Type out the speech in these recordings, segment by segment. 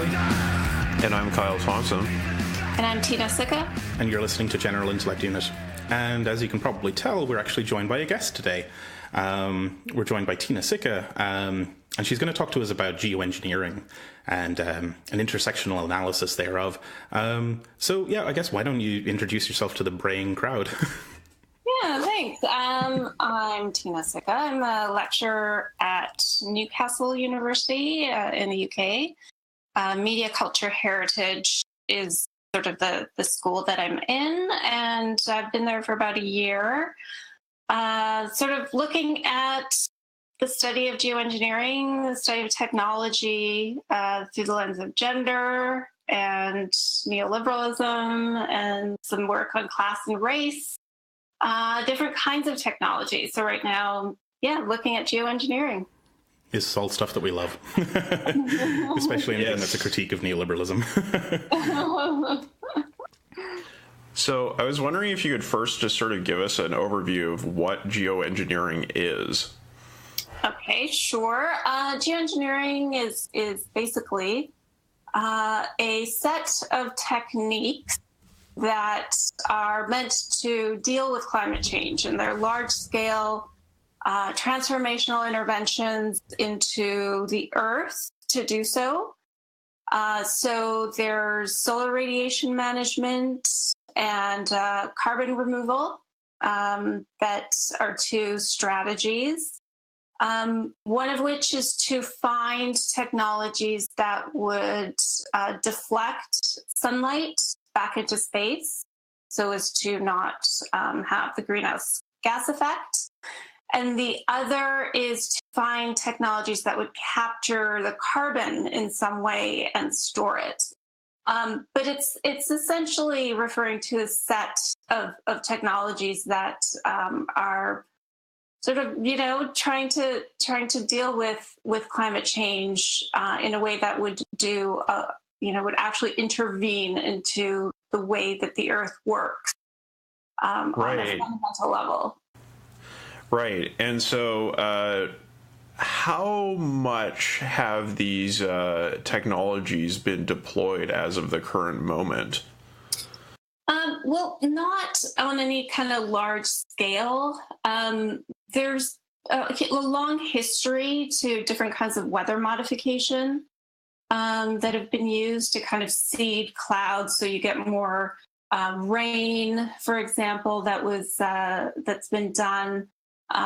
Kelly. And I'm Kyle Thompson. And I'm Tina Sikka. And you're listening to General Intellect Unit. And as you can probably tell, we're actually joined by a guest today. We're joined by Tina Sikka, and she's going to talk to us about geoengineering and an intersectional analysis thereof. So, I guess why don't you introduce yourself to the braying crowd? Yeah, thanks. I'm Tina Sikka. I'm a lecturer at Newcastle University in the UK. Media Culture Heritage is sort of the school that I'm in, and I've been there for about a year, sort of looking at the study of geoengineering, the study of technology through the lens of gender and neoliberalism, and some work on class and race, different kinds of technology. So right now, looking at geoengineering. This is all stuff that we love, especially anything that's a critique of neoliberalism. So I was wondering if you could first just sort of give us an overview of what geoengineering is. Okay, sure. Geoengineering is basically a set of techniques that are meant to deal with climate change, and they're large-scale transformational interventions into the Earth to do so. So there's solar radiation management and carbon removal that are two strategies. One of which is to find technologies that would deflect sunlight back into space so as to not have the greenhouse gas effect. And the other is to find technologies that would capture the carbon in some way and store it. But it's essentially referring to a set of technologies that are sort of, trying to deal with climate change in a way that would would actually intervene into the way that the Earth works on a fundamental level. Right. And so how much have these technologies been deployed as of the current moment? Well, not on any kind of large scale. There's a long history to different kinds of weather modification that have been used to kind of seed clouds so you get more rain, for example, that's been done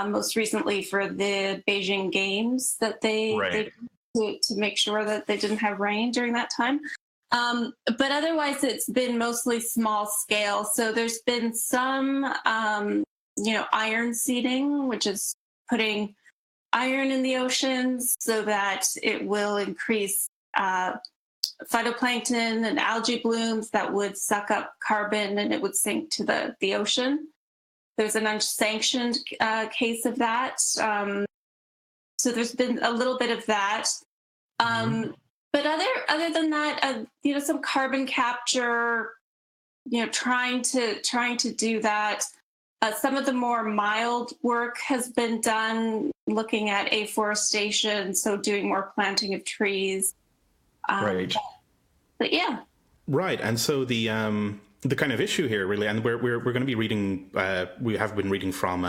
most recently for the Beijing Games that they to make sure that they didn't have rain during that time. But otherwise, it's been mostly small scale. So there's been some, iron seeding, which is putting iron in the oceans so that it will increase phytoplankton and algae blooms that would suck up carbon and it would sink to the ocean. There's an unsanctioned case of that. So there's been a little bit of that. But other than that, some carbon capture, trying to do that. Some of the more mild work has been done looking at afforestation, so doing more planting of trees. Right. But yeah. Right, and so the kind of issue here, really, and we're going to be reading. We have been reading from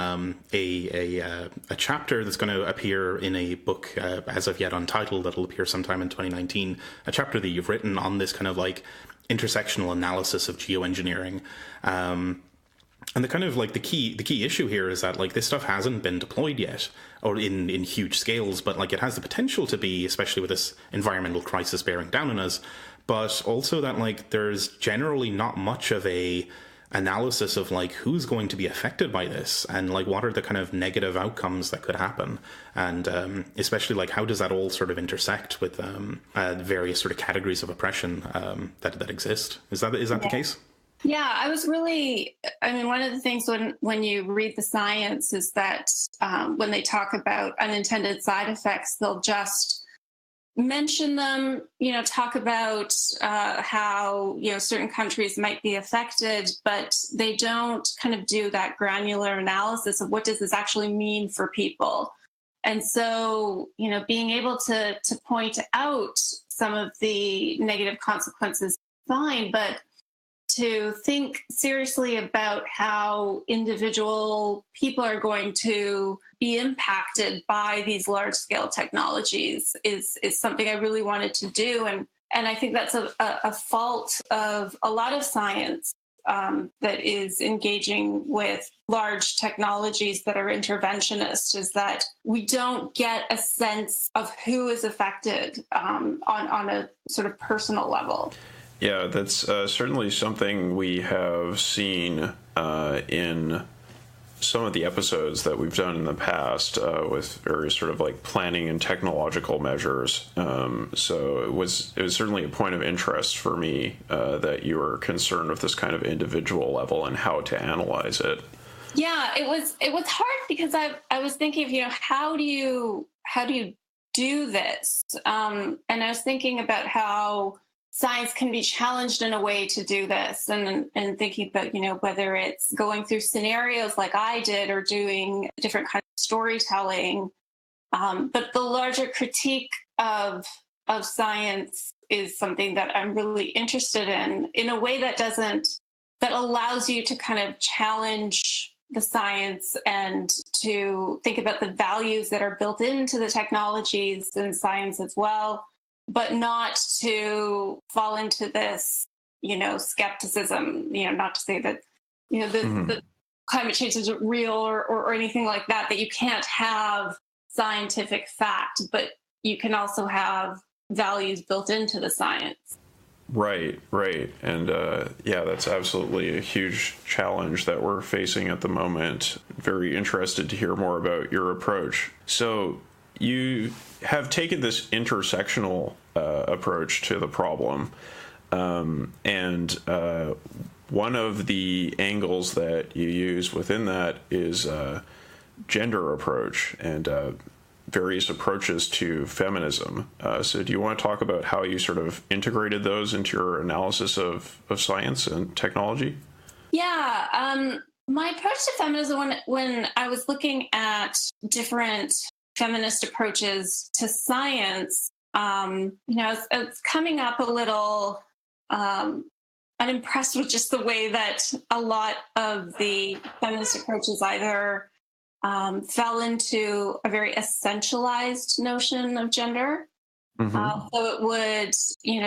a chapter that's going to appear in a book as of yet untitled that'll appear sometime in 2019. A chapter that you've written on this kind of like intersectional analysis of geoengineering. And the kind of like the key issue here is that like this stuff hasn't been deployed yet, or in huge scales, but like it has the potential to be, especially with this environmental crisis bearing down on us. But also that like there's generally not much of a analysis of like who's going to be affected by this and like what are the kind of negative outcomes that could happen, and especially like how does that all sort of intersect with various sort of categories of oppression that exist. Is that the case? Yeah, I was one of the things when you read the science is that when they talk about unintended side effects, they'll just mention them, talk about how, certain countries might be affected, but they don't kind of do that granular analysis of what does this actually mean for people. And so, being able to point out some of the negative consequences, fine, but to think seriously about how individual people are going to be impacted by these large-scale technologies is something I really wanted to do. And I think that's a fault of a lot of science that is engaging with large technologies that are interventionist, is that we don't get a sense of who is affected on a sort of personal level. Yeah, that's certainly something we have seen in some of the episodes that we've done in the past with various sort of like planning and technological measures. So it was certainly a point of interest for me that you were concerned with this kind of individual level and how to analyze it. Yeah, it was hard because I was thinking of, how do you do this? And I was thinking about how science can be challenged in a way to do this, and thinking about, whether it's going through scenarios like I did or doing different kinds of storytelling. But the larger critique of science is something that I'm really interested in a way that allows you to kind of challenge the science and to think about the values that are built into the technologies in science as well, but not to fall into this, skepticism, not to say that, the climate change isn't real or anything like that, that you can't have scientific fact, but you can also have values built into the science. Right. And that's absolutely a huge challenge that we're facing at the moment. Very interested to hear more about your approach. So you have taken this intersectional approach to the problem. And one of the angles that you use within that is gender approach and various approaches to feminism. So do you want to talk about how you sort of integrated those into your analysis of science and technology? Yeah. My approach to feminism, when I was looking at different feminist approaches to science, I was coming up a little unimpressed with just the way that a lot of the feminist approaches either fell into a very essentialized notion of gender. So it would,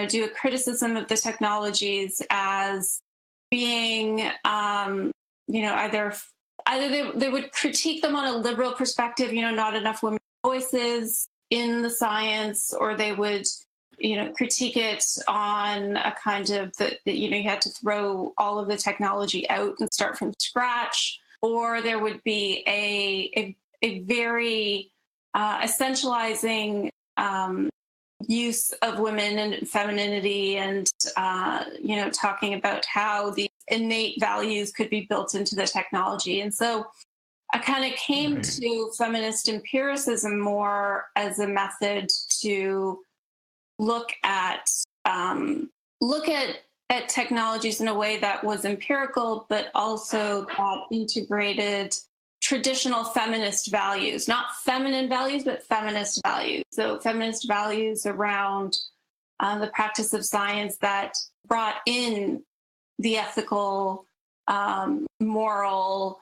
do a criticism of the technologies as being, either they would critique them on a liberal perspective, not enough women's voices in the science, or they would, critique it on a kind of that, you had to throw all of the technology out and start from scratch, or there would be a very essentializing use of women and femininity, and talking about how the innate values could be built into the technology. And so I kind of came to feminist empiricism more as a method to look at technologies in a way that was empirical, but also that integrated traditional feminist values, not feminine values, but feminist values. So feminist values around the practice of science that brought in the ethical, moral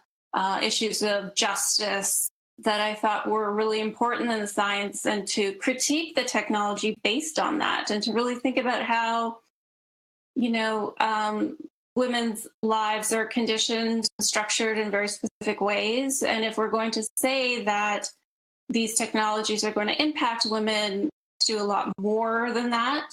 issues of justice that I thought were really important in the science, and to critique the technology based on that, and to really think about how, women's lives are conditioned, structured in very specific ways. And if we're going to say that these technologies are going to impact women, do a lot more than that.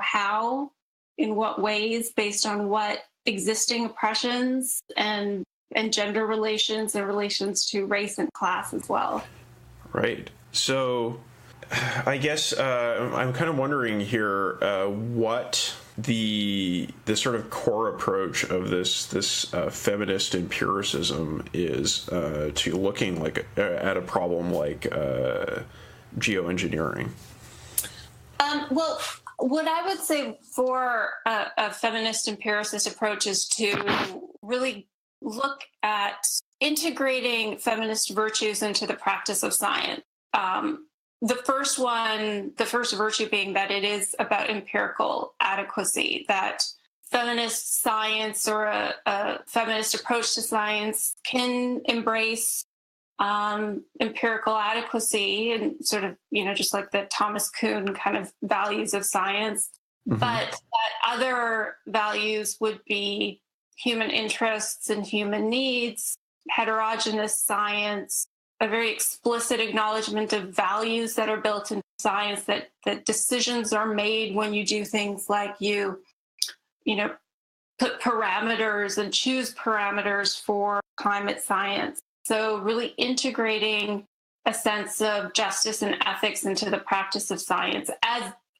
How, in what ways, based on what existing oppressions and gender relations and relations to race and class as well. Right. So I guess I'm kind of wondering here what the sort of core approach of this feminist empiricism is to looking at a problem like geoengineering. Well, what I would say for a feminist empiricist approach is to really look at integrating feminist virtues into the practice of science. the first virtue being that it is about empirical adequacy, that feminist science or a feminist approach to science can embrace empirical adequacy and sort of, just like the Thomas Kuhn kind of values of science, but that other values would be human interests and human needs, heterogeneous science, a very explicit acknowledgement of values that are built into science, that decisions are made when you do things like you put parameters and choose parameters for climate science. So really integrating a sense of justice and ethics into the practice of science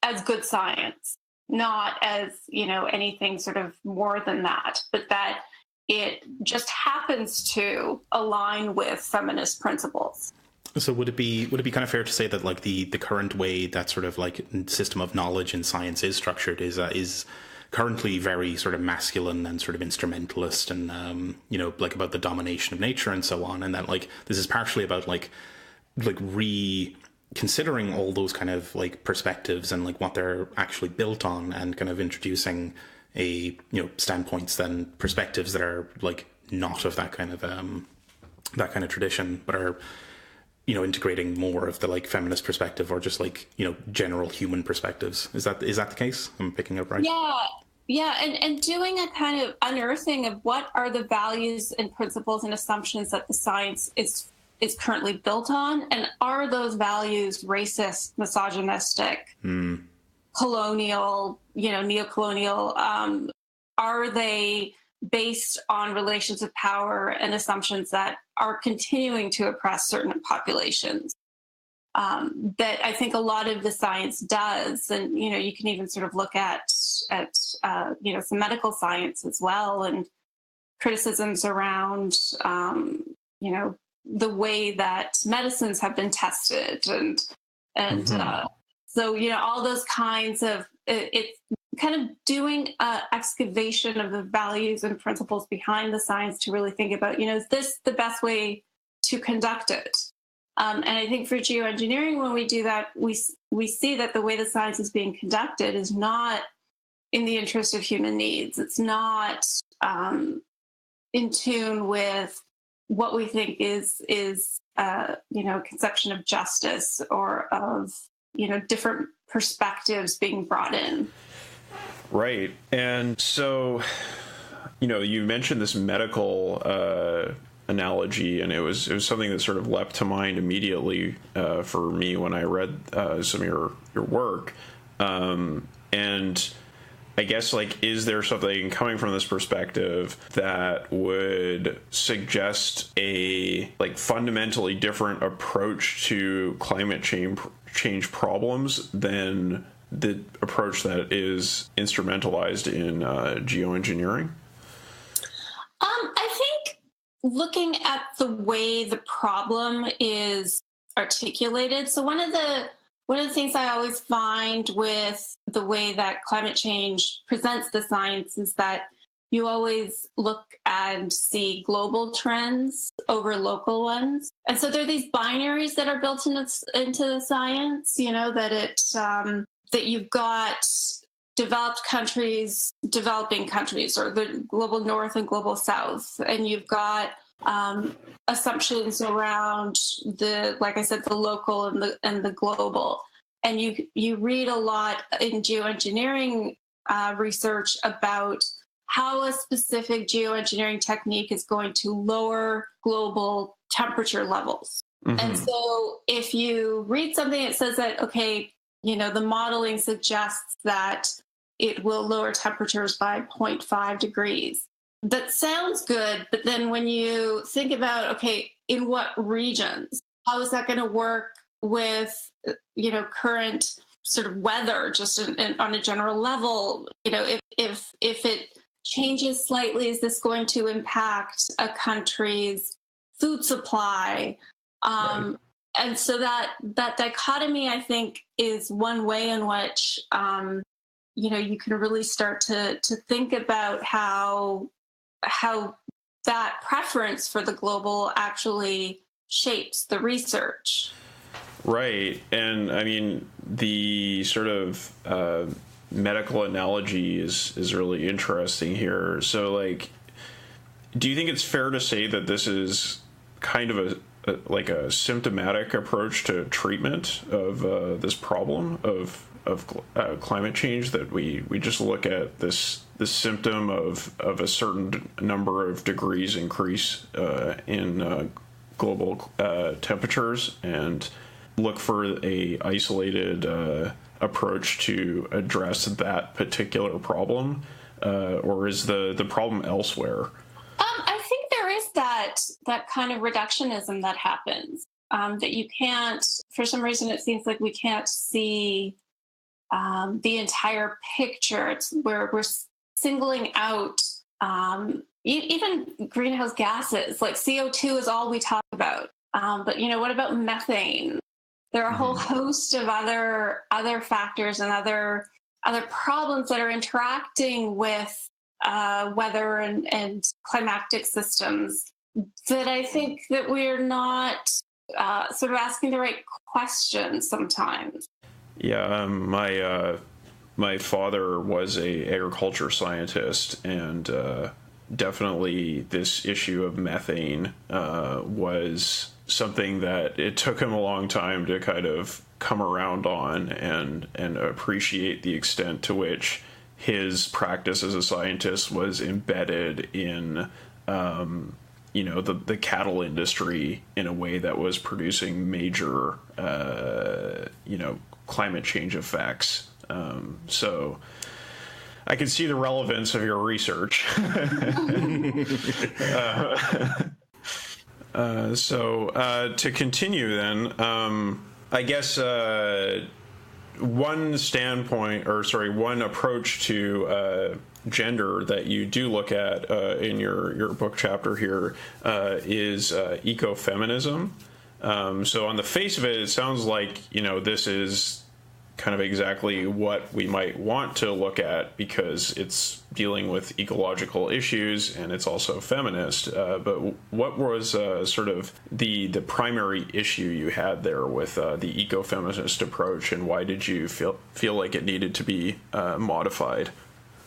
as good science, not as, anything sort of more than that, but that it just happens to align with feminist principles. So would it be kind of fair to say that like the current way that sort of like system of knowledge in science is structured is currently very sort of masculine and sort of instrumentalist and like about the domination of nature and so on, and that like this is partially about like reconsidering all those kind of like perspectives and like what they're actually built on, and kind of introducing standpoints and perspectives that are like not of that kind of tradition, but are integrating more of the like feminist perspective or just like general human perspectives. Is that the case? I'm picking up right? Yeah, and doing a kind of unearthing of what are the values and principles and assumptions that the science is currently built on, and are those values racist, misogynistic, colonial, neocolonial? Are they based on relations of power and assumptions that are continuing to oppress certain populations? That I think a lot of the science does, and you can even sort of look at some medical science as well, and criticisms around the way that medicines have been tested, and so all those kinds of it's kind of doing excavation of the values and principles behind the science to really think about is this the best way to conduct it. And I think for geoengineering, when we do that, we see that the way the science is being conducted is not in the interest of human needs. It's not in tune with what we think is conception of justice or of different perspectives being brought in. Right, and so you mentioned this medical analogy, and it was something that sort of leapt to mind immediately for me when I read some of your work, and I guess is there something coming from this perspective that would suggest a fundamentally different approach to climate change problems than the approach that is instrumentalized in geoengineering? I think looking at the way the problem is articulated. So one of the things I always find with the way that climate change presents the science is that you always look and see global trends over local ones. And so there are these binaries that are built into the science, that you've got developed countries, developing countries, or the global north and global south. And you've got assumptions around the local and the global. And you read a lot in geoengineering research about how a specific geoengineering technique is going to lower global temperature levels. Mm-hmm. And so if you read something that says that, the modeling suggests that it will lower temperatures by 0.5 degrees. That sounds good, but then when you think about, in what regions, how is that going to work with, current sort of weather, just on a general level? If it changes slightly, is this going to impact a country's food supply? Right. And so that dichotomy, I think, is one way in which, you can really start to think about how that preference for the global actually shapes the research. Right. And I mean, the sort of medical analogy is really interesting here. So, like, do you think it's fair to say that this is kind of a symptomatic approach to treatment of this problem of climate change, that we just look at this symptom of a certain number of degrees increase in global temperatures and look for a isolated approach to address that particular problem, or is the problem elsewhere? I think there is that kind of reductionism that happens, that you can't, for some reason, it seems like we can't see the entire picture. We're singling out even greenhouse gases, like CO2 is all we talk about. But what about methane? There are a whole host of other factors and other problems that are interacting with weather and climatic systems that I think that we're not sort of asking the right questions sometimes. Yeah, my father was a agriculture scientist, and definitely this issue of methane was something that it took him a long time to kind of come around on and appreciate the extent to which his practice as a scientist was embedded in the cattle industry in a way that was producing major climate change effects. So I can see the relevance of your research. So to continue then, I guess one approach to gender that you do look at in your book chapter here is ecofeminism. So on the face of it, it sounds like, this is kind of exactly what we might want to look at because it's dealing with ecological issues and it's also feminist. But what was sort of the primary issue you had there with the ecofeminist approach, and why did you feel like it needed to be modified?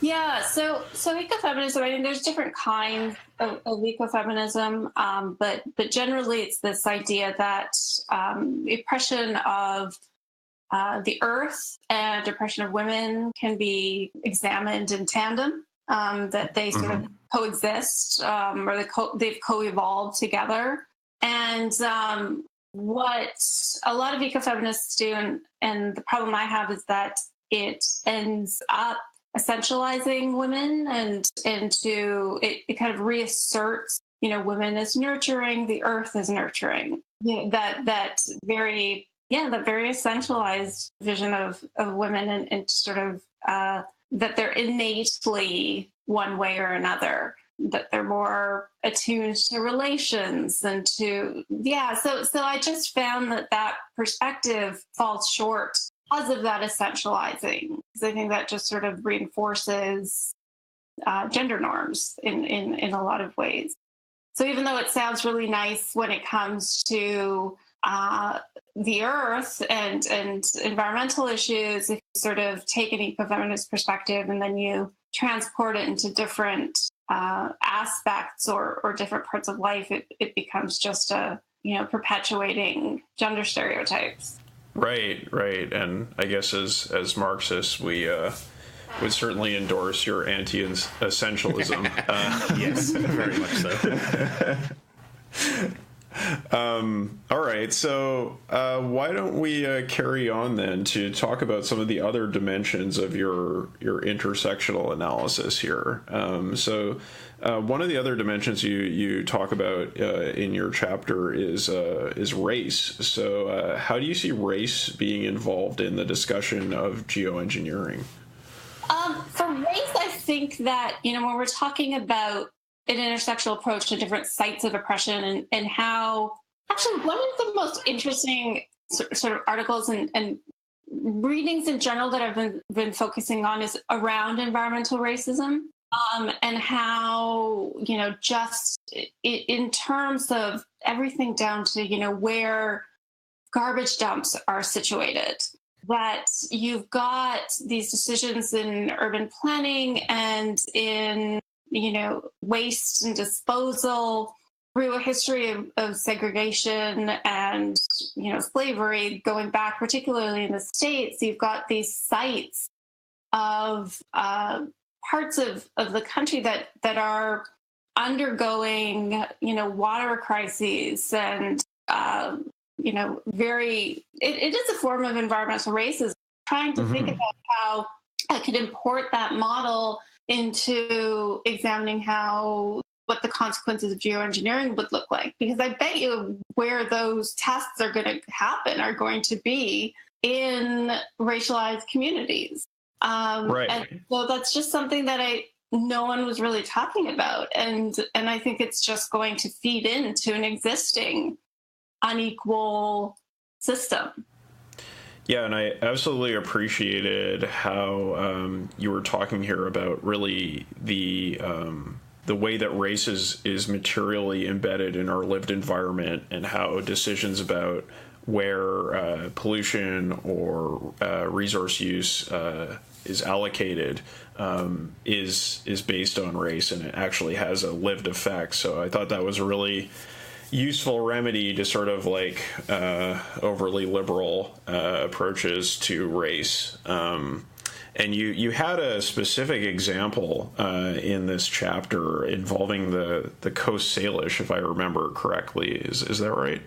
Yeah, so ecofeminism, I mean, there's different kinds of ecofeminism, but generally it's this idea that oppression of the earth and oppression of women can be examined in tandem, that they sort of coexist, or they've co-evolved together. And what a lot of ecofeminists do, and the problem I have, is that it ends up essentializing women and it kind of reasserts, women as nurturing, the earth is nurturing. That very essentialized vision of women and sort of that they're innately one way or another, that they're more attuned to relations and so I just found that perspective falls short because of that essentializing, because I think that just sort of reinforces gender norms in a lot of ways. So even though it sounds really nice when it comes to the earth and environmental issues, if you sort of take an ecofeminist perspective and then you transport it into different aspects or different parts of life, it becomes just perpetuating gender stereotypes. Right. And I guess as Marxists, we would certainly endorse your anti-essentialism. Yes, very much so. All right, so why don't we carry on then to talk about some of the other dimensions of your intersectional analysis here. So one of the other dimensions you talk about in your chapter is race. So how do you see race being involved in the discussion of geoengineering? For race, I think that, when we're talking about an intersectional approach to different sites of oppression and how, actually, one of the most interesting sort of articles and readings in general that I've been focusing on is around environmental racism, and how, just in terms of everything down to, where garbage dumps are situated, that you've got these decisions in urban planning and in, waste and disposal through a history of segregation and, slavery going back, particularly in the States. You've got these sites of parts of the country that are undergoing, water crises and, it is a form of environmental racism. Trying to think about how I could import that model into examining what the consequences of geoengineering would look like. Because I bet you where those tests are going to happen are going to be in racialized communities. Right. And so that's just something that no one was really talking about. And I think it's just going to feed into an existing unequal system. Yeah, and I absolutely appreciated how you were talking here about really the way that race is materially embedded in our lived environment, and how decisions about where pollution or resource use is allocated is based on race, and it actually has a lived effect. So I thought that was a really useful remedy to sort of like overly liberal approaches to race. And you had a specific example in this chapter involving the Coast Salish, if I remember correctly. Is that right?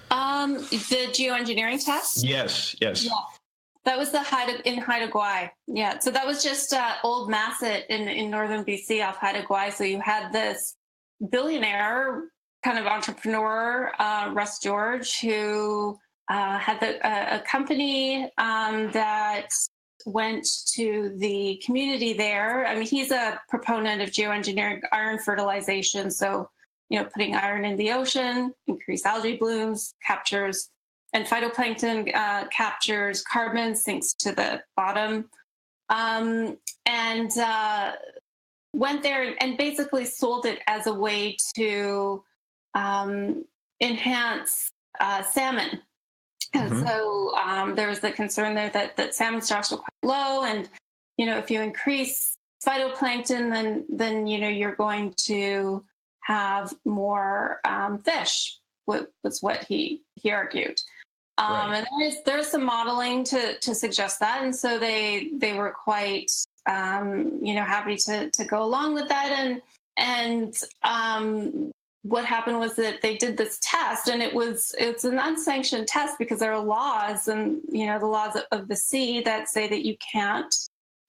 The geoengineering test? Yes. Yeah. That was in Haida Gwaii. Yeah. So that was just Old Masset in northern BC off Haida Gwaii. So you had this billionaire kind of entrepreneur, Russ George, who had a company that went to the community there. I mean, he's a proponent of geoengineering, iron fertilization. So, putting iron in the ocean, increase algae blooms, captures, and phytoplankton captures carbon, sinks to the bottom. And went there and basically sold it as a way to enhance salmon. And so there was the concern there that salmon stocks were quite low, and if you increase phytoplankton, then you're going to have more fish. Was what he argued. Right. And there's some modeling to suggest that, and so they were quite happy to go along with that, and what happened was that they did this test, and it's an unsanctioned test because there are laws, and the laws of the sea that say that you can't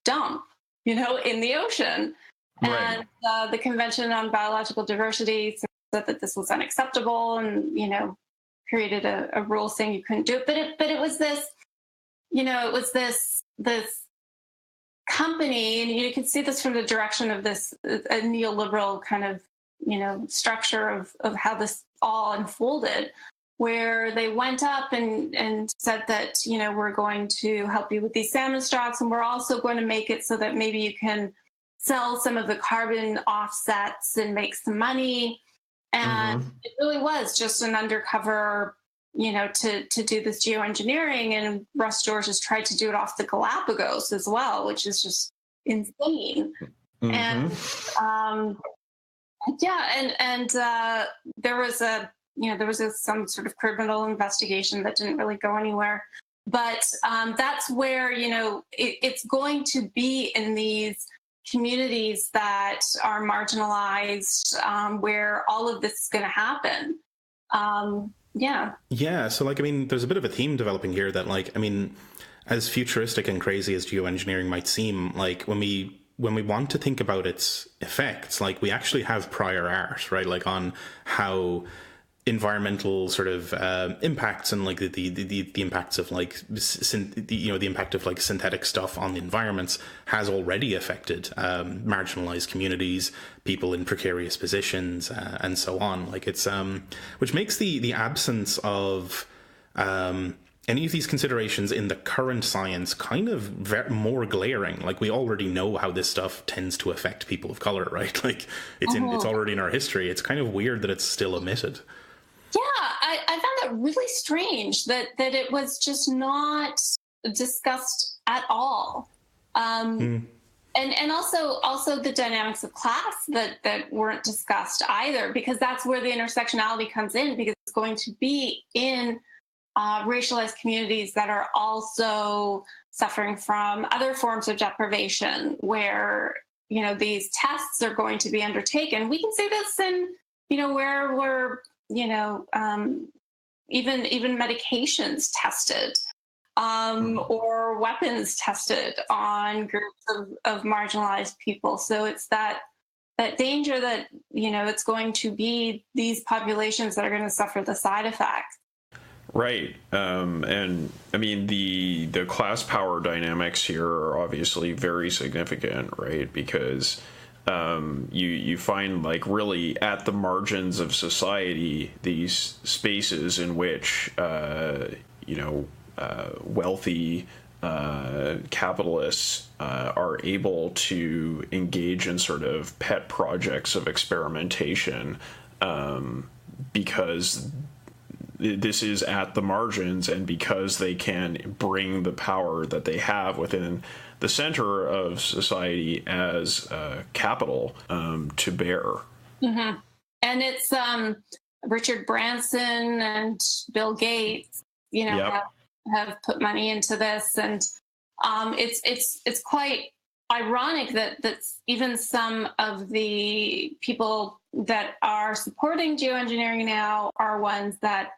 dump in the ocean. Right. And the Convention on Biological Diversity said that this was unacceptable, and created a rule saying you couldn't do it. But it was this, it was this company, and you could see this from the direction of this a neoliberal kind of structure of how this all unfolded, where they went up and said that we're going to help you with these salmon stocks, and we're also going to make it so that maybe you can sell some of the carbon offsets and make some money. And it really was just an undercover, to do this geoengineering. And Russ George has tried to do it off the Galapagos as well, which is just insane. And there was some sort of criminal investigation that didn't really go anywhere. But that's where it's going to be in these communities that are marginalized, where all of this is going to happen. So there's a bit of a theme developing here that as futuristic and crazy as geoengineering might seem, when we want to think about its effects, we actually have prior art, right? On how environmental sort of impacts and the impacts of the impact of synthetic stuff on the environments has already affected marginalized communities, people in precarious positions, and so on. It's which makes the absence of any of these considerations in the current science kind of more glaring. We already know how this stuff tends to affect people of color, right? It's already in our history. It's kind of weird that it's still omitted. Yeah, I found that really strange that it was just not discussed at all. And also the dynamics of class that weren't discussed either, because that's where the intersectionality comes in, because it's going to be in racialized communities that are also suffering from other forms of deprivation, where, you know, these tests are going to be undertaken. We can see this in, you know, where we're, you know, even medications tested, or weapons tested on groups of marginalized people. So it's that danger that, you know, it's going to be these populations that are going to suffer the side effects. Right. And I mean, the class power dynamics here are obviously very significant, right? Because you find, like, really at the margins of society, these spaces in which, you know, wealthy capitalists are able to engage in sort of pet projects of experimentation, because this is at the margins, and because they can bring the power that they have within the center of society as capital to bear. Mm-hmm. And it's Richard Branson and Bill Gates, you know, Yep. have put money into this, and it's quite ironic that even some of the people that are supporting geoengineering now are ones that,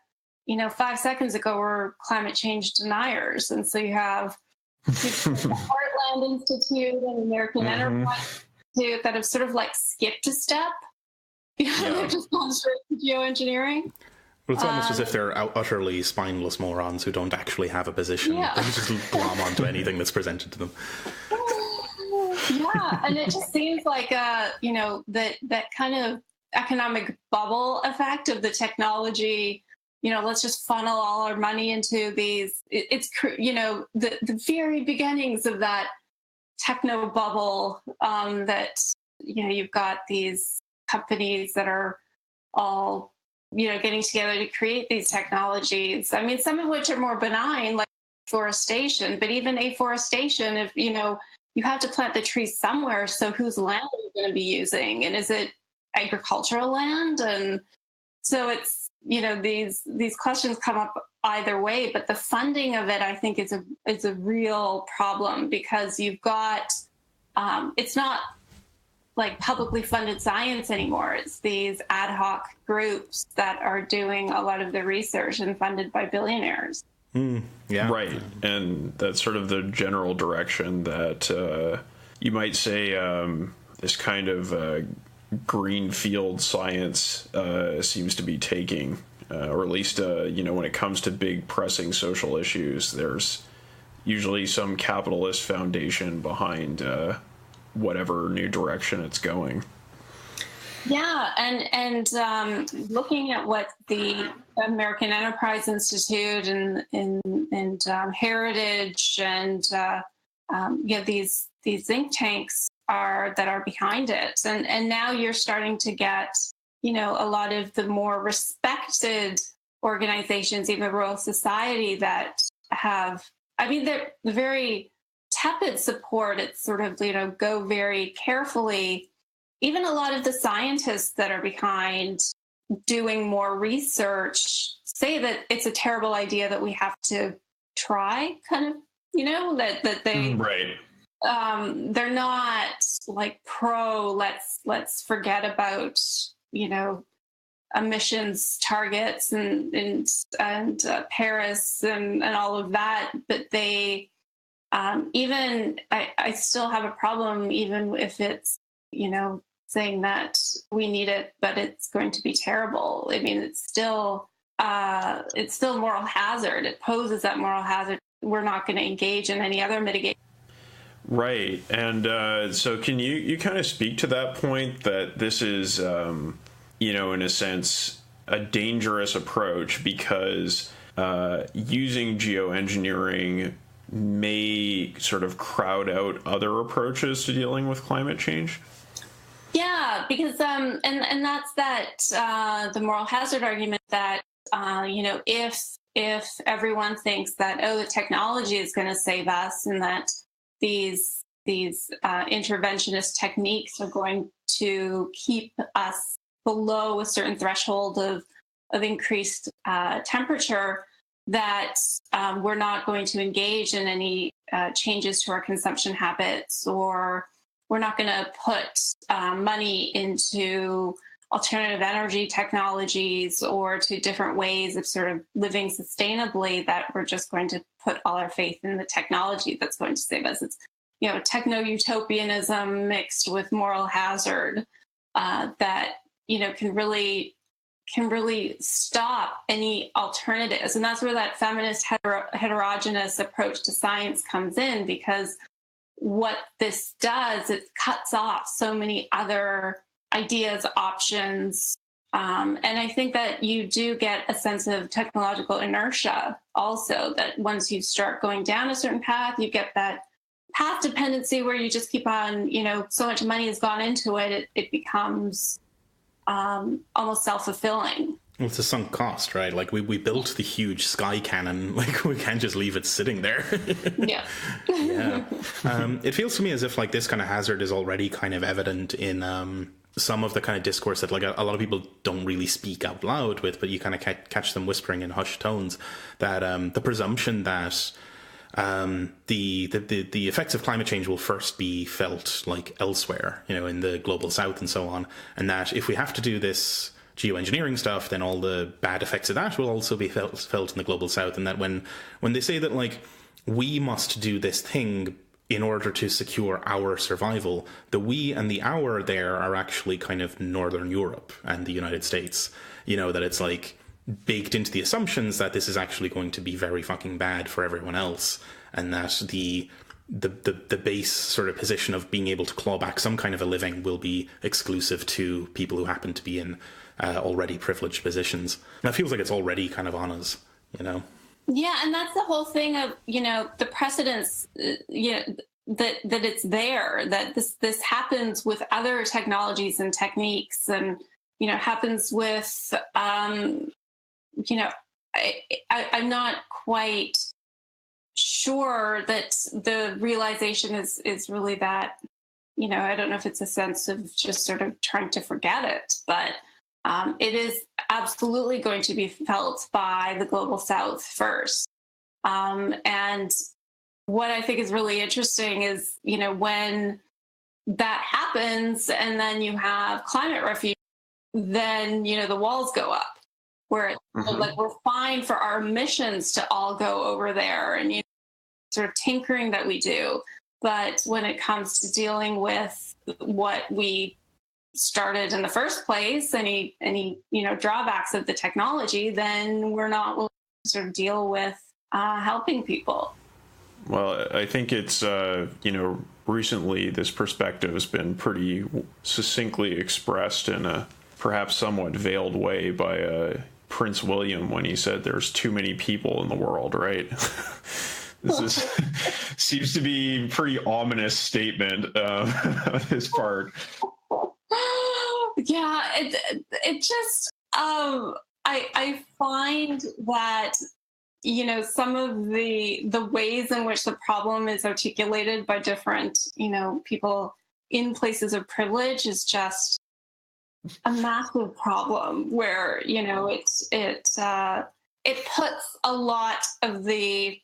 you know, 5 seconds ago were climate change deniers. And so you have the Heartland Institute and American Enterprise Institute that have sort of like skipped a step. You know, they've just gone straight to geoengineering. Well, it's almost as if they're utterly spineless morons who don't actually have a position. Yeah. They just glom onto anything that's presented to them. Yeah, and it just seems like you know, that kind of economic bubble effect of the technology. You know, let's just funnel all our money into these. It's, you know, the very beginnings of that techno bubble, that, you know, you've got these companies that are all, you know, getting together to create these technologies. I mean, some of which are more benign, like afforestation, but even afforestation, if, you know, you have to plant the trees somewhere. So whose land are you going to be using? And is it agricultural land? And so it's, you know, these questions come up either way, but the funding of it, I think, is a real problem, because you've got, it's not like publicly funded science anymore. It's these ad hoc groups that are doing a lot of the research and funded by billionaires. Yeah. Right. And that's sort of the general direction that you might say this kind of greenfield science seems to be taking, or at least, you know, when it comes to big pressing social issues, there's usually some capitalist foundation behind whatever new direction it's going. Yeah, and looking at what the American Enterprise Institute and Heritage and you know, these think tanks that are behind it, and now you're starting to get, you know, a lot of the more respected organizations, even Royal Society, that have, I mean, they're very tepid support. It's sort of, you know, go very carefully. Even a lot of the scientists that are behind doing more research say that it's a terrible idea that we have to try, kind of, you know, that they, Right. They're not like pro, let's forget about, you know, emissions targets and Paris and all of that, but they, even, I still have a problem, even if it's, you know, saying that we need it, but it's going to be terrible. I mean, it's still moral hazard. It poses that moral hazard. We're not going to engage in any other mitigation. Right. And so can you kind of speak to that point, that this is, you know, in a sense, a dangerous approach, because using geoengineering may sort of crowd out other approaches to dealing with climate change? Yeah, because and that's the moral hazard argument, that if everyone thinks that, oh, the technology is going to save us, and that these interventionist techniques are going to keep us below a certain threshold of increased temperature, that we're not going to engage in any changes to our consumption habits, or we're not going to put money into alternative energy technologies or to different ways of sort of living sustainably, that we're just going to put all our faith in the technology that's going to save us. It's, techno-utopianism mixed with moral hazard that, can really stop any alternatives. And that's where that feminist heterogeneous approach to science comes in, because what this does, it cuts off so many other ideas, options. And I think that you do get a sense of technological inertia also, that once you start going down a certain path, you get that path dependency where you just keep on, so much money has gone into it, it becomes almost self-fulfilling. Well, it's a sunk cost, right? Like we built the huge sky cannon. Like we can't just leave it sitting there. Yeah. Yeah. It feels to me as if like this kind of hazard is already kind of evident in some of the kind of discourse that like a lot of people don't really speak out loud with, but you kind of catch them whispering in hushed tones, that the presumption that the effects of climate change will first be felt like elsewhere, in the global south and so on, and that if we have to do this geoengineering stuff, then all the bad effects of that will also be felt in the global south, and that when they say that like we must do this thing in order to secure our survival, the we and the our there are actually kind of Northern Europe and the United States, that it's like baked into the assumptions that this is actually going to be very fucking bad for everyone else, and that the base sort of position of being able to claw back some kind of a living will be exclusive to people who happen to be in already privileged positions. And that feels like it's already kind of on us, Yeah, and that's the whole thing of, the precedence, that it's there, that this happens with other technologies and techniques, and, happens with, I'm not quite sure that the realization is really that, I don't know if it's a sense of just sort of trying to forget it, but it is absolutely going to be felt by the global south first. And what I think is really interesting is, when that happens and then you have climate refuge, then, the walls go up, where it's like we're fine for our emissions to all go over there, and sort of tinkering that we do. But when it comes to dealing with what we started in the first place, any drawbacks of the technology, then we're not willing to sort of deal with helping people. Well, I think it's recently this perspective has been pretty succinctly expressed in a perhaps somewhat veiled way by Prince William, when he said there's too many people in the world, right? This seems to be a pretty ominous statement on his part. Yeah, it just I find that some of the ways in which the problem is articulated by different people in places of privilege is just a massive problem, where it puts a lot of the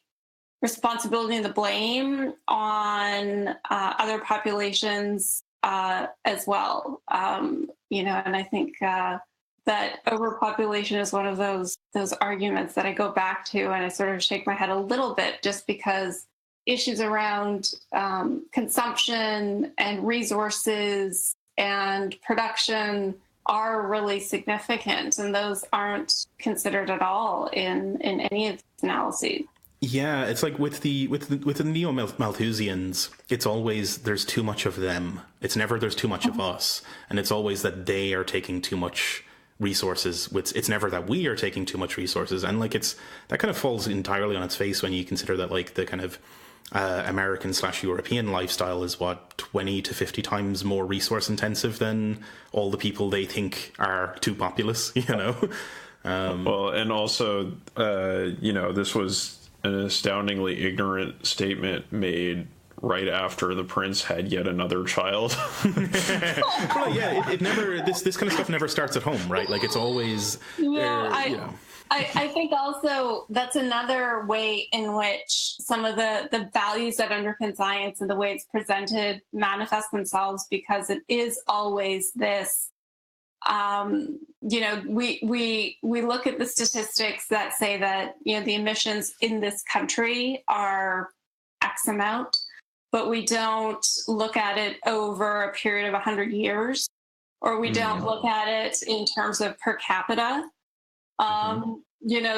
responsibility and the blame on other populations as well. And I think that overpopulation is one of those arguments that I go back to, and I sort of shake my head a little bit, just because issues around consumption and resources and production are really significant, and those aren't considered at all in any of these analyses. Yeah, it's like with the neo-Malthusians, it's always there's too much of them. It's never there's too much of us, and it's always that they are taking too much resources. It's never that we are taking too much resources, and like it's that kind of falls entirely on its face when you consider that like the kind of American/European lifestyle is 20 to 50 times more resource intensive than all the people they think are too populous, Well, and also, this was an astoundingly ignorant statement made right after the prince had yet another child. Well, yeah, it never. This kind of stuff never starts at home, right? Like it's always. I think also that's another way in which some of the values that underpin science and the way it's presented manifest themselves, because it is always this. We look at the statistics that say that the emissions in this country are X amount, but we don't look at it over a period of 100 years, or we don't look at it in terms of per capita.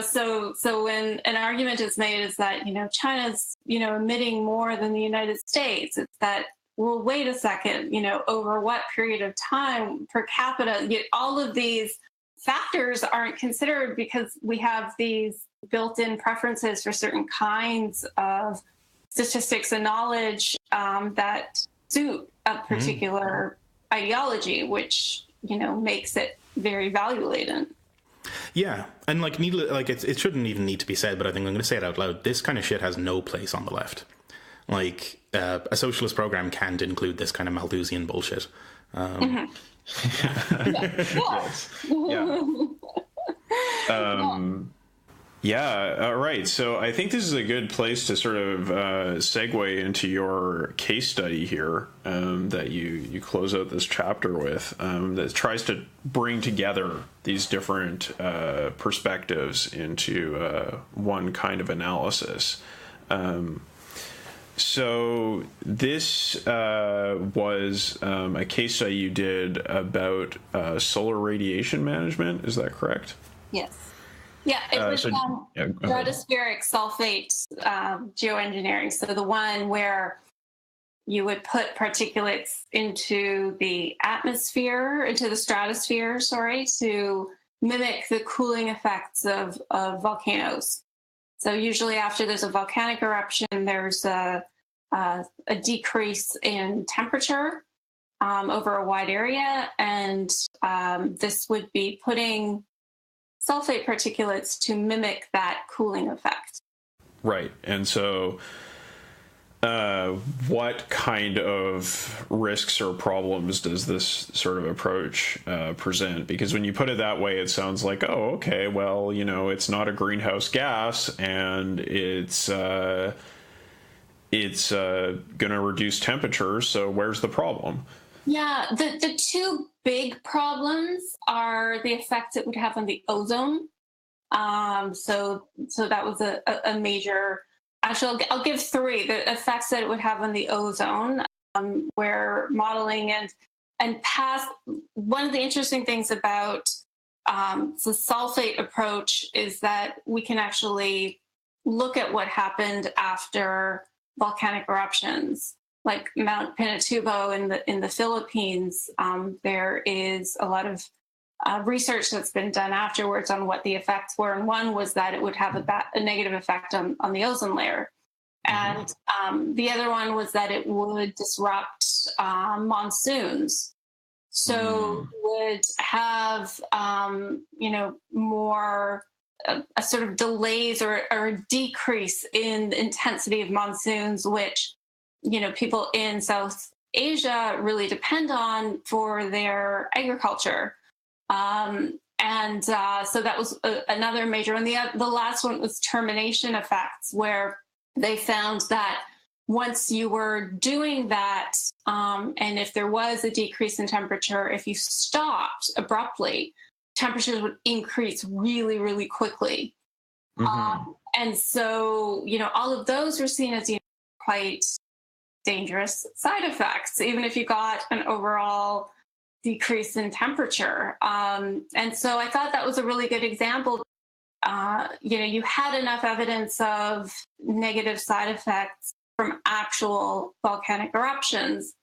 So when an argument is made is that, China's, emitting more than the United States, it's that, well, wait a second, over what period of time per capita, all of these factors aren't considered because we have these built-in preferences for certain kinds of statistics and knowledge that suit a particular ideology, which, makes it very value-laden. Yeah, and it shouldn't even need to be said, but I think I'm going to say it out loud. This kind of shit has no place on the left. Like, a socialist program can't include this kind of Malthusian bullshit. All right. So I think this is a good place to sort of segue into your case study here that you close out this chapter with, that tries to bring together these different perspectives into one kind of analysis. So this was a case study you did about solar radiation management. Is that correct? Yes. Yeah, it was stratospheric sulfate geoengineering. So the one where you would put particulates into the stratosphere, to mimic the cooling effects of volcanoes. So usually after there's a volcanic eruption, there's a decrease in temperature over a wide area. And this would be putting sulfate particulates to mimic that cooling effect. Right. And so what kind of risks or problems does this sort of approach present? Because when you put it that way, it sounds like, oh, okay, well, it's not a greenhouse gas and it's going to reduce temperatures. So where's the problem? Yeah, the two big problems are the effects it would have on the ozone. So that was a major. Actually, I'll give three. The effects that it would have on the ozone, where modeling and past. One of the interesting things about the sulfate approach is that we can actually look at what happened after volcanic eruptions. Like Mount Pinatubo in the Philippines, there is a lot of research that's been done afterwards on what the effects were. And one was that it would have a negative effect on the ozone layer. And the other one was that it would disrupt monsoons. So would have, more a sort of delays or a decrease in the intensity of monsoons, which people in South Asia really depend on for their agriculture. So that was another major one. The last one was termination effects, where they found that once you were doing that, and if there was a decrease in temperature, if you stopped abruptly, temperatures would increase really, really quickly. And so, all of those were seen as quite dangerous side effects, even if you got an overall decrease in temperature. And so I thought that was a really good example. You had enough evidence of negative side effects from actual volcanic eruptions.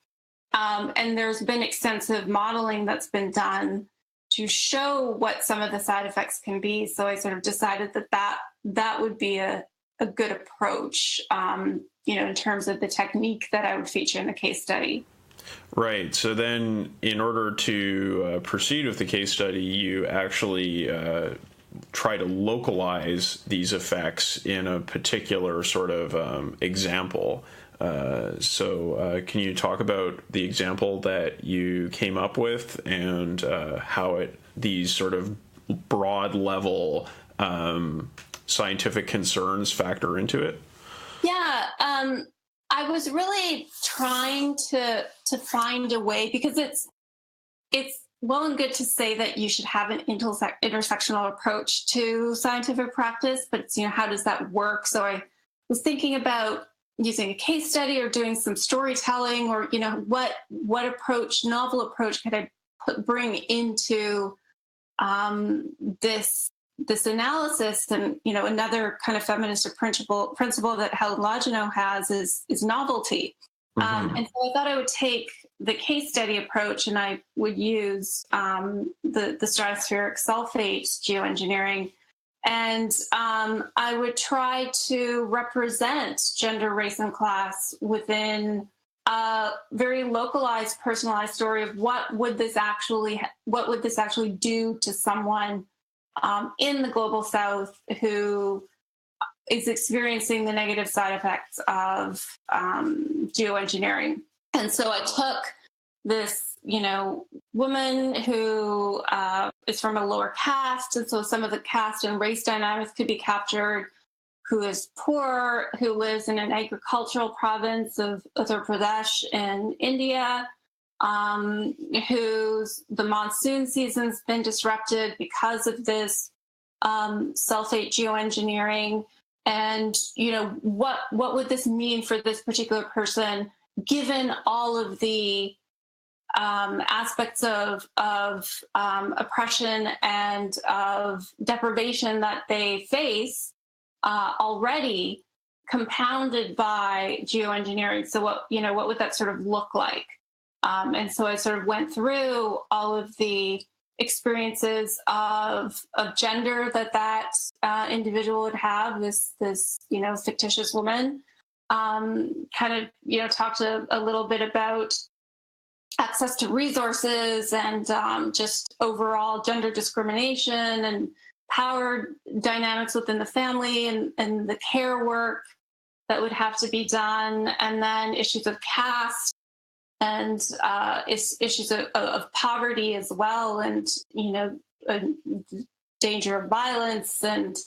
And there's been extensive modeling that's been done to show what some of the side effects can be. So I sort of decided that would be a good approach, in terms of the technique that I would feature in the case study. Right. So then in order to proceed with the case study, you actually try to localize these effects in a particular sort of example. So can you talk about the example that you came up with and how these sort of broad level scientific concerns factor into it? Yeah, I was really trying to find a way, because it's well and good to say that you should have an intersectional approach to scientific practice, but it's, how does that work? So I was thinking about using a case study or doing some storytelling, or what approach, novel approach, could I bring into this analysis. And another kind of feminist principle that Helen Logino has is novelty. And so I thought I would take the case study approach, and I would use the stratospheric sulfate geoengineering, and I would try to represent gender, race, and class within a very localized, personalized story of what would this actually do to someone in the global South who is experiencing the negative side effects of geoengineering. And so I took this, woman who is from a lower caste, and so some of the caste and race dynamics could be captured, who is poor, who lives in an agricultural province of Uttar Pradesh in India, whose the monsoon season's been disrupted because of this sulfate geoengineering. And, what would this mean for this particular person, given all of the aspects of oppression and of deprivation that they face already, compounded by geoengineering? So what would that sort of look like? And so I sort of went through all of the experiences of gender that individual would have, this fictitious woman. Kind of talked a little bit about access to resources and just overall gender discrimination and power dynamics within the family and the care work that would have to be done, and then issues of caste and issues of poverty as well, and danger of violence, and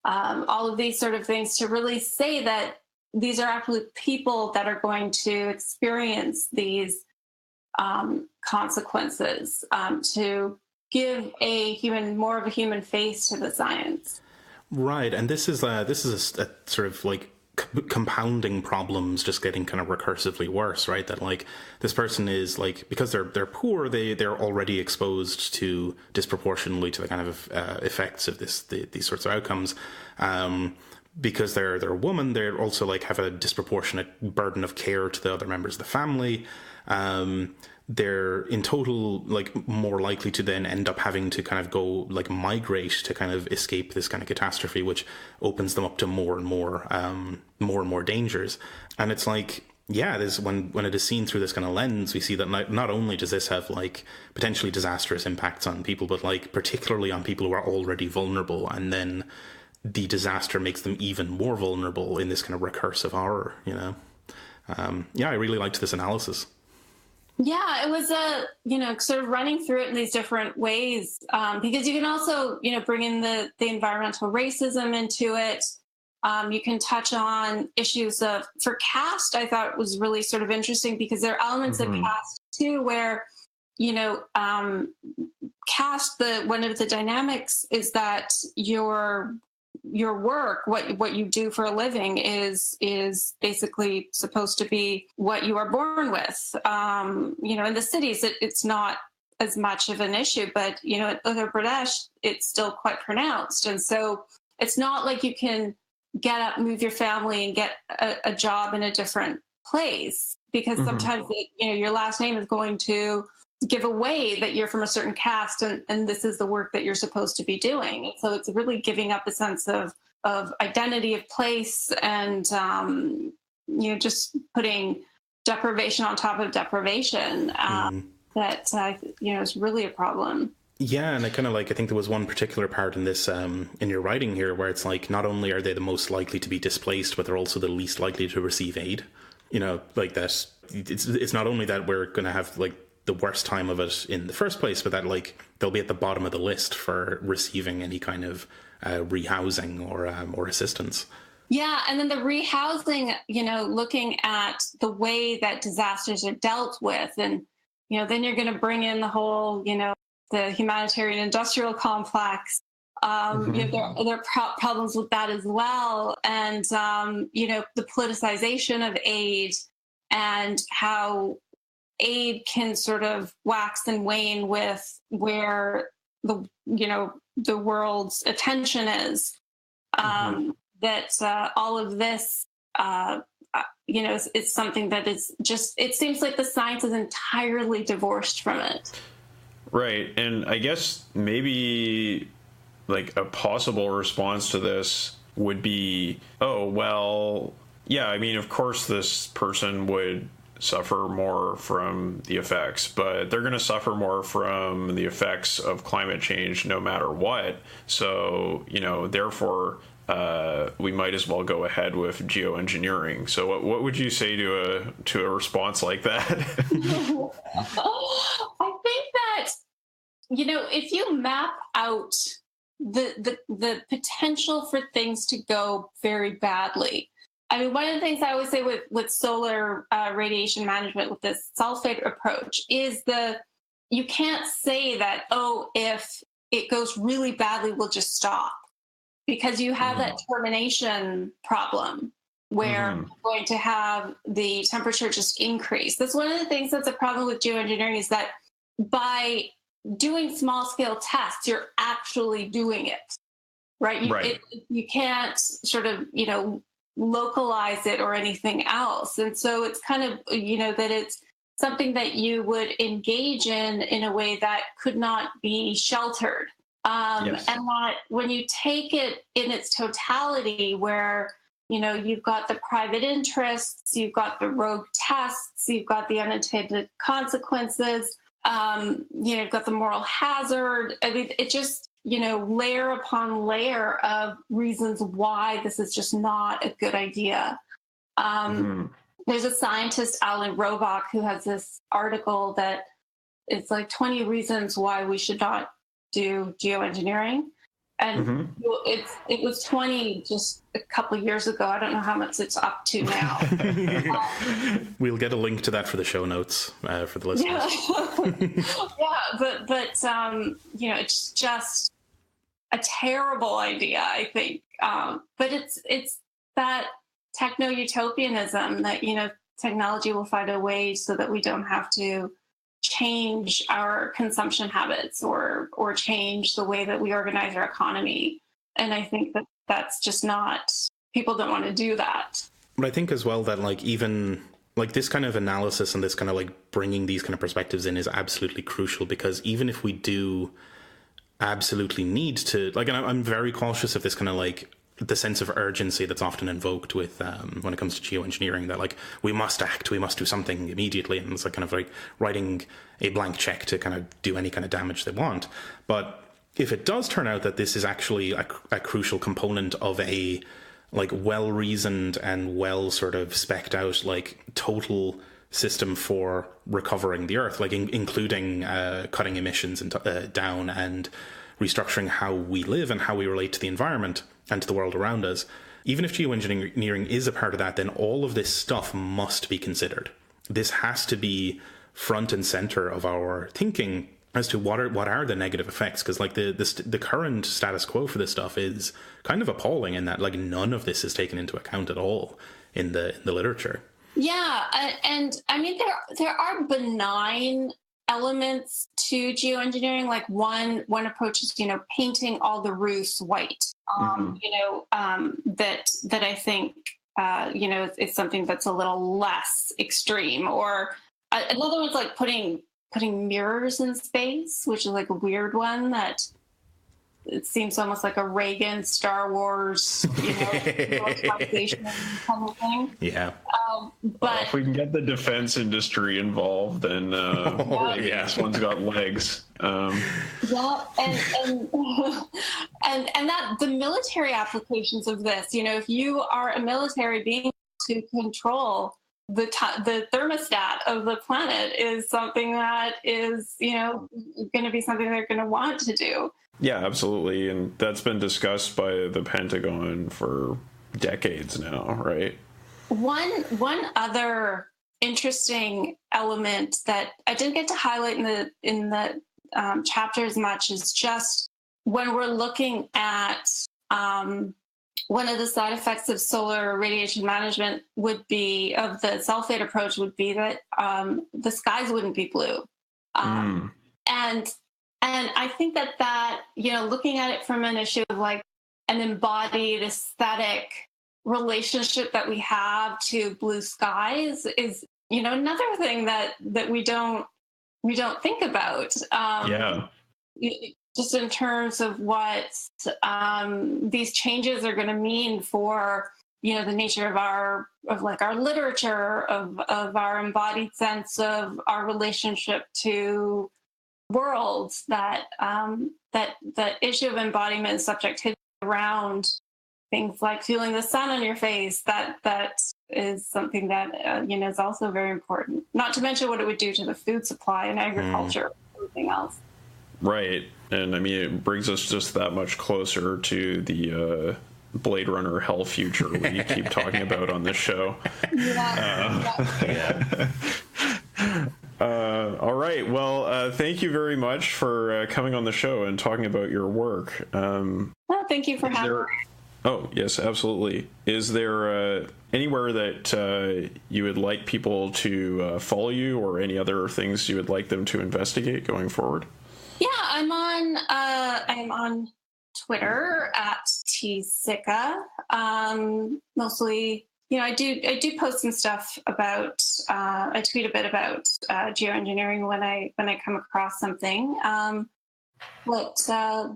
all of these sort of things, to really say that these are actually people that are going to experience these consequences, to give more of a human face to the science. Right, and this is a sort of like compounding problems just getting kind of recursively worse, right? That like this person is like, because they're poor, they're already exposed to disproportionately to the kind of effects of these sorts of outcomes. Because they're a woman, they're also like have a disproportionate burden of care to the other members of the family. They're in total like more likely to then end up having to kind of go like migrate to kind of escape this kind of catastrophe, which opens them up to more and more dangers. And it's like, yeah, this when it is seen through this kind of lens, we see that not only does this have like potentially disastrous impacts on people, but like particularly on people who are already vulnerable, and then the disaster makes them even more vulnerable in this kind of recursive horror, I really liked this analysis. Yeah, it was sort of running through it in these different ways, because you can also, bring in the environmental racism into it. You can touch on issues for caste. I thought it was really sort of interesting, because there are elements of caste too, where, caste, one of the dynamics is that your work, what you do for a living is basically supposed to be what you are born with. In the cities, it's not as much of an issue, but, in Uttar Pradesh, it's still quite pronounced. And so it's not like you can get up, move your family, and get a job in a different place, because sometimes, your last name is going to give away that you're from a certain caste, and this is the work that you're supposed to be doing. So it's really giving up a sense of identity, of place, and just putting deprivation on top of deprivation that is really a problem. Yeah, and I kind of like, I think there was one particular part in this, in your writing here, where it's like, not only are they the most likely to be displaced, but they're also the least likely to receive aid. You know, like that, it's not only that we're going to have like the worst time of it in the first place, but that like they'll be at the bottom of the list for receiving any kind of rehousing or assistance. Yeah, and then the rehousing, looking at the way that disasters are dealt with, and then you're going to bring in the whole, the humanitarian industrial complex. There are problems with that as well, and the politicization of aid and how aid can sort of wax and wane with where the world's attention is. That all of this, is something that is just, it seems like the science is entirely divorced from it. Right. And I guess maybe like a possible response to this would be, oh, well, yeah, I mean, of course, this person would suffer more from the effects, but they're going to suffer more from the effects of climate change no matter what. So, therefore, we might as well go ahead with geoengineering. So what would you say to a response like that? I think that, if you map out the potential for things to go very badly. I mean, one of the things I always say with solar radiation management, with this sulfate approach, is you can't say that, if it goes really badly, we'll just stop. Because you have that termination problem where you're going to have the temperature just increase. That's one of the things that's a problem with geoengineering, is that by doing small scale tests, you're actually doing it, right? You can't sort of, localize it or anything else. And so it's kind of, that it's something that you would engage in a way that could not be sheltered. Yes. And that when you take it in its totality, where, you've got the private interests, you've got the rogue tests, you've got the unintended consequences, you've got the moral hazard. I mean, it just, layer upon layer of reasons why this is just not a good idea. There's a scientist, Alan Robock, who has this article that it's like 20 reasons why we should not do geoengineering, and it was 20 just a couple of years ago. I don't know how much it's up to now. We'll get a link to that for the show notes for the listeners. But it's just a terrible idea, I think. But it's that techno-utopianism that technology will find a way so that we don't have to change our consumption habits or change the way that we organize our economy. And I think that that's just not, people don't want to do that. But I think as well that like even like this kind of analysis and this kind of like bringing these kind of perspectives in is absolutely crucial, because even if we do absolutely need to, like, and I'm very cautious of this kind of like the sense of urgency that's often invoked with when it comes to geoengineering, that like we must act, we must do something immediately, and it's like kind of like writing a blank check to kind of do any kind of damage they want. But if it does turn out that this is actually a crucial component of a like well-reasoned and well sort of spec'd out like total system for recovering the earth, like including cutting emissions and down and restructuring how we live and how we relate to the environment and to the world around us. Even if geoengineering is a part of that, then all of this stuff must be considered. This has to be front and center of our thinking as to what are the negative effects, because like the current status quo for this stuff is kind of appalling in that like none of this is taken into account at all in the literature. Yeah, and I mean there are benign elements to geoengineering. Like one approach is painting all the roofs white. That I think it's something that's a little less extreme. Or another one's like putting mirrors in space, which is like a weird one that it seems almost like a Reagan, Star Wars, militarization kind of thing. Yeah. But if we can get the defense industry involved, then maybe this one's got legs. And that the military applications of this, if you are a military being to control the thermostat of the planet, is something that is, going to be something they're going to want to do. Yeah, absolutely. And that's been discussed by the Pentagon for decades now, right? One other interesting element that I didn't get to highlight in the chapter as much is just when we're looking at one of the side effects of solar radiation management of the sulfate approach would be that the skies wouldn't be blue. And I think that looking at it from an issue of like an embodied aesthetic relationship that we have to blue skies is, another thing that we don't think about. Just in terms of what these changes are going to mean for, the nature of our literature, of our embodied sense of our relationship to worlds, that issue of embodiment and subjectivity around things like feeling the sun on your face, that is something that is also very important, not to mention what it would do to the food supply and agriculture and everything else. Right. And I mean, it brings us just that much closer to the Blade Runner hell future we keep talking about on this show. All right. Well, thank you very much for coming on the show and talking about your work. Thank you for having me. Oh, yes, absolutely. Is there anywhere that you would like people to follow you, or any other things you would like them to investigate going forward? Yeah, I'm on Twitter at Tina Sikka. Mostly, I do post some stuff about. I tweet a bit about geoengineering when I come across something. But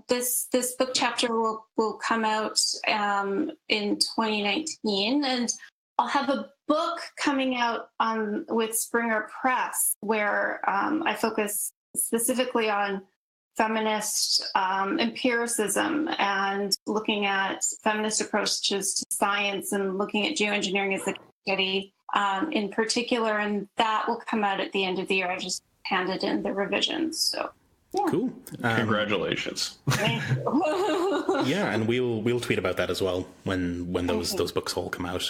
this book chapter will come out in 2019, and I'll have a book coming out with Springer Press where I focus specifically on feminist empiricism and looking at feminist approaches to science and looking at geoengineering as a study in particular, and that will come out at the end of the year. I just handed in the revisions, so. Yeah. Cool. Congratulations. Thank you. Yeah, and we'll tweet about that as well when those books all come out.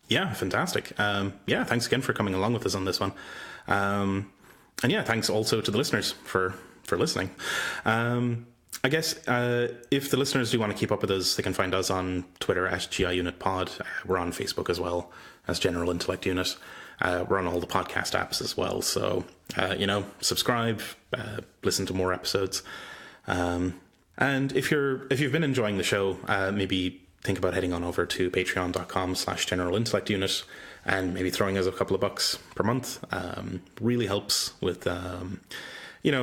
Yeah, fantastic. Yeah, thanks again for coming along with us on this one. And yeah, thanks also to the listeners for listening. I guess if the listeners do want to keep up with us, they can find us on Twitter at GIUnitPod. We're on Facebook as well as General Intellect Unit. We're on all the podcast apps as well. So, subscribe, listen to more episodes. And if you've been enjoying the show, maybe think about heading on over to patreon.com/General Intellect Unit and maybe throwing us a couple of bucks per month. Really helps with,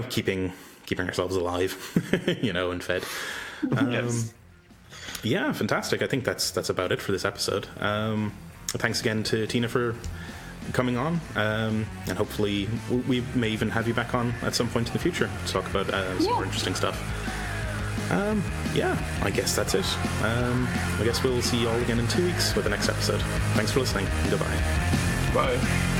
keeping ourselves alive, and fed. Yes. Yeah, fantastic. I think that's about it for this episode. Thanks again to Tina for coming on, and hopefully we may even have you back on at some point in the future to talk about some more interesting stuff. I guess that's it. I guess we'll see you all again in 2 weeks with the next episode. Thanks for listening. Goodbye. Bye.